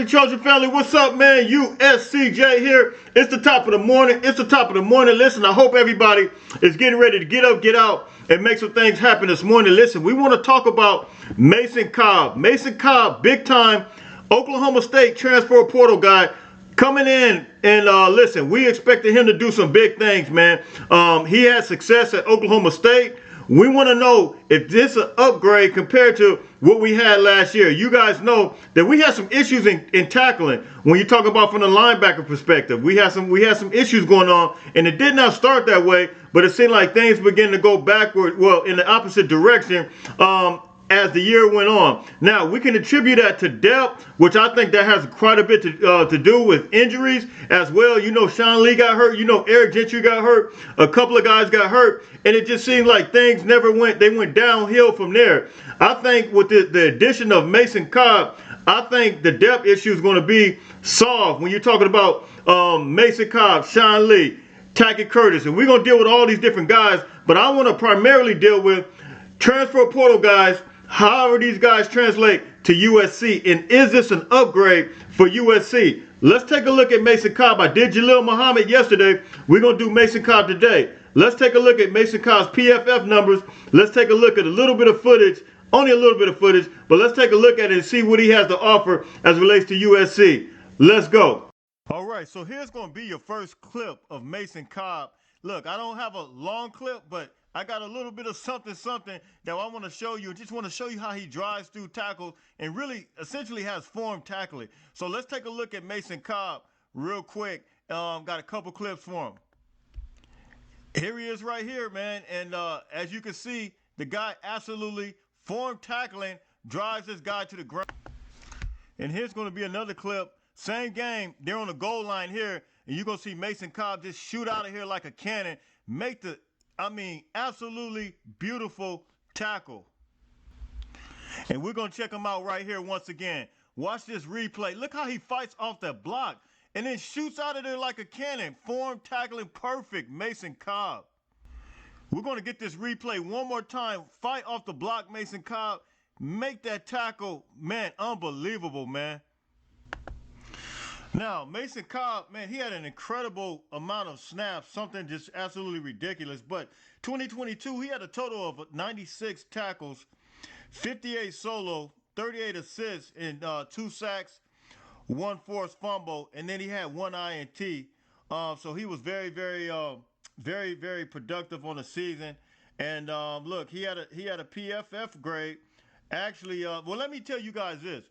Trojan family, what's up, man? USCJ here. It's the top of the morning. Listen, I hope everybody is getting ready to get up, get out, and make some things happen this morning. Listen, we want to talk about Mason Cobb. Mason Cobb, big time Oklahoma State transfer portal guy coming in. And listen, we expected him to do some big things, man. He had success at Oklahoma State. We want to know if this is an upgrade compared to what we had last year. You guys know that we had some issues in tackling. When you talk about from the linebacker perspective, we had some issues going on, and it did not start that way, but it seemed like things began to go backward, well, in the opposite direction as the year went on. Now, we can attribute that to depth, which I think that has quite a bit to do with injuries as well. You know, Sean Lee got hurt. You know, Eric Gentry got hurt. A couple of guys got hurt. And it just seemed like things never went, they went downhill from there. I think with the addition of Mason Cobb, I think the depth issue is going to be solved when you're talking about Mason Cobb, Sean Lee, Tackett Curtis. And we're going to deal with all these different guys, but I want to primarily deal with transfer portal guys. How are these guys translate to USC? And is this an upgrade for USC? Let's take a look at Mason Cobb. I did Jalil Muhammad yesterday. We're going to do Mason Cobb today. Let's take a look at Mason Cobb's PFF numbers. Let's take a look at a little bit of footage, only a little bit of footage, but let's take a look at it and see what he has to offer as it relates to USC. Let's go. All right, so here's going to be your first clip of Mason Cobb. Look, I don't have a long clip, but I got a little bit of something that I want to show you. Just want to show you how he drives through tackles and really essentially has form tackling. So let's take a look at Mason Cobb real quick. Got a couple clips for him. Here he is right here, man. And as you can see, the guy absolutely form tackling, drives this guy to the ground. And here's going to be another clip. Same game. They're on the goal line here. And you're going to see Mason Cobb just shoot out of here like a cannon. Make the, absolutely beautiful tackle. And we're going to check him out right here once again. Watch this replay. Look how he fights off that block and then shoots out of there like a cannon. Form tackling perfect, Mason Cobb. We're going to get this replay one more time. Fight off the block, Mason Cobb. Make that tackle, man, unbelievable, man. Now, Mason Cobb, man, he had an incredible amount of snaps, something just absolutely ridiculous. But 2022, he had a total of 96 tackles, 58 solo, 38 assists, and 2 sacks, 1 forced fumble, and then he had 1 INT. So he was very, very productive on the season. And look, he had a PFF grade. Actually, well, let me tell you guys this.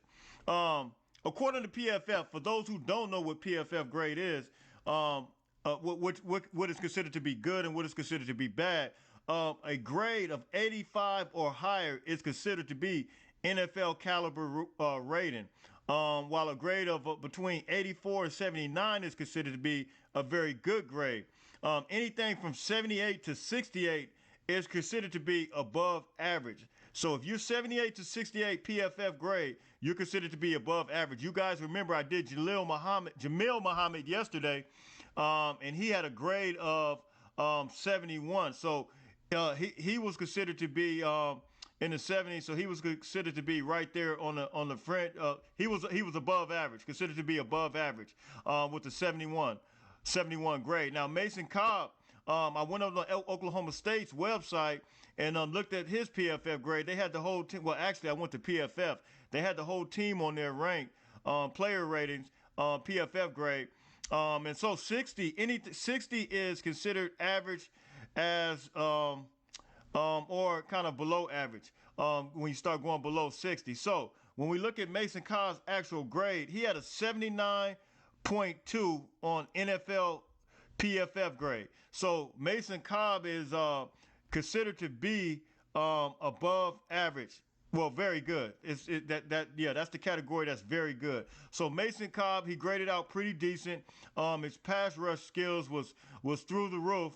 According to PFF, for those who don't know what PFF grade is, what is considered to be good and what is considered to be bad, a grade of 85 or higher is considered to be NFL caliber rating, while a grade of between 84 and 79 is considered to be a very good grade. Anything from 78 to 68 is considered to be above average. So if you're 78 to 68 PFF grade, you're considered to be above average. You guys remember I did Jamil Muhammad yesterday, and he had a grade of 71. So he was considered to be in the 70s. So he was considered to be right there on the front. He was above average, considered to be above average with the 71 grade. Now Mason Cobb, I went on the Oklahoma State's website and looked at his PFF grade. They had the whole team. Well, actually, I went to PFF. They had the whole team on their ranked player ratings, PFF grade. And so 60 is considered average as or kind of below average when you start going below 60. So when we look at Mason Cobb's actual grade, he had a 79.2 on NFL PFF grade. So Mason Cobb is considered to be above average. Well, very good. That's the category that's very good. So Mason Cobb, he graded out pretty decent. His pass rush skills was through the roof.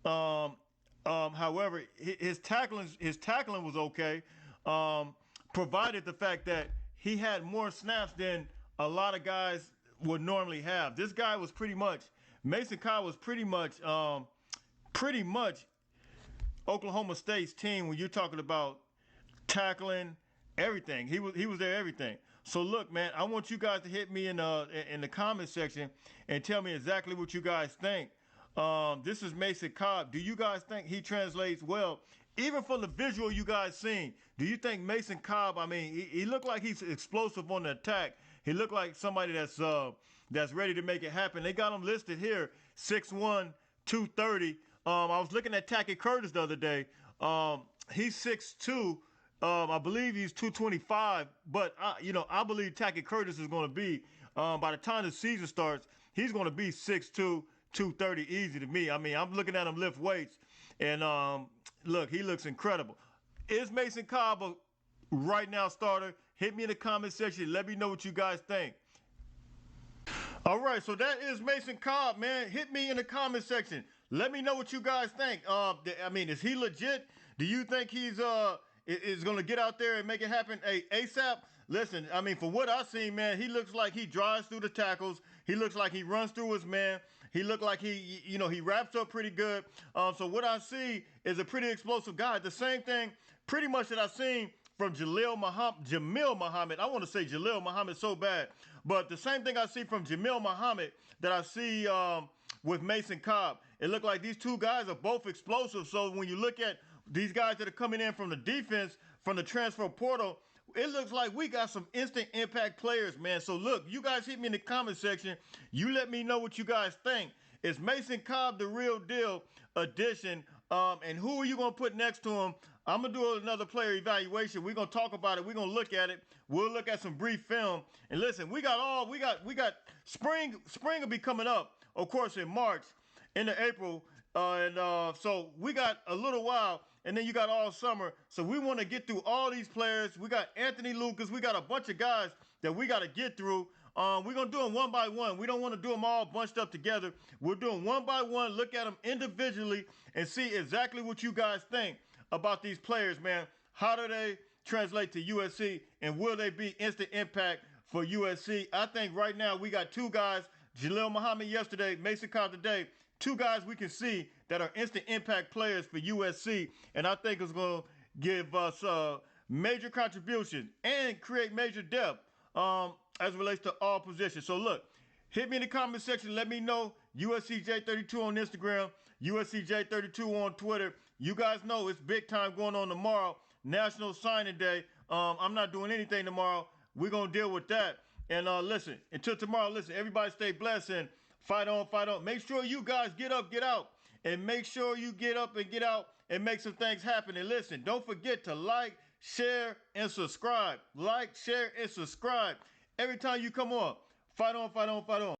However, his tackling was okay, provided the fact that he had more snaps than a lot of guys would normally have. This guy was pretty much Mason Cobb was pretty much Oklahoma State's team when you're talking about tackling everything. He was there everything. So look, man, I want you guys to hit me in the comment section and tell me exactly what you guys think. This is Mason Cobb. Do you guys think he translates well? Even from the visual you guys seen, do you think Mason Cobb, I mean, he looked like he's explosive on the attack. He looked like somebody that's ready to make it happen. They got him listed here, 6'1", 230. I was looking at Tackett Curtis the other day. He's 6'2". I believe he's 225, but I believe Tackett Curtis is going to be, by the time the season starts, he's going to be 6'2", 230 easy to me. I mean, I'm looking at him lift weights, and look, he looks incredible. Is Mason Cobb a right now starter? Hit me in the comment section. Let me know what you guys think. All right, so that is Mason Cobb, man. Hit me in the comment section. Let me know what you guys think. I mean, is he legit? Do you think he's is going to get out there and make it happen ASAP? Listen, I mean, for what I've seen, man, he looks like he drives through the tackles. He looks like he runs through his man. He looked like he wraps up pretty good. So what I see is a pretty explosive guy. The same thing pretty much that I've seen from Jamil Muhammad. I want to say Jalil Muhammad so bad. But the same thing I see from Jamil Muhammad that I see with Mason Cobb. It looked like these two guys are both explosive. So when you look at these guys that are coming in from the defense, from the transfer portal, it looks like we got some instant impact players, man. So look, you guys hit me in the comment section. You let me know what you guys think. Is Mason Cobb the real deal addition? And who are you going to put next to him? I'm going to do another player evaluation. We're going to talk about it. We're going to look at it. We'll look at some brief film. And listen, we got spring will be coming up, of course, in March, into April. So we got a little while, and then you got all summer. So we want to get through all these players. We got Anthony Lucas. We got a bunch of guys that we got to get through. We're going to do them one by one. We don't want to do them all bunched up together. We're doing one by one, look at them individually, and see exactly what you guys think about these players, man. How do they translate to USC, and will they be instant impact for USC? I think right now we got two guys, Jalil Muhammad yesterday, Mason Cobb today, two guys we can see that are instant impact players for USC, and I think it's going to give us major contributions and create major depth as it relates to all positions. So look, hit me in the comment section. Let me know. USCJ32 on Instagram, USCJ32 on Twitter. You guys know it's big time going on tomorrow, National Signing Day. I'm not doing anything tomorrow. We're going to deal with that. And listen, until tomorrow, listen, everybody stay blessed and fight on, fight on. Make sure you guys get up, get out. And make sure you get up and get out and make some things happen. And listen, don't forget to like, share, and subscribe. Like, share, and subscribe. Every time you come on, fight on, fight on, fight on.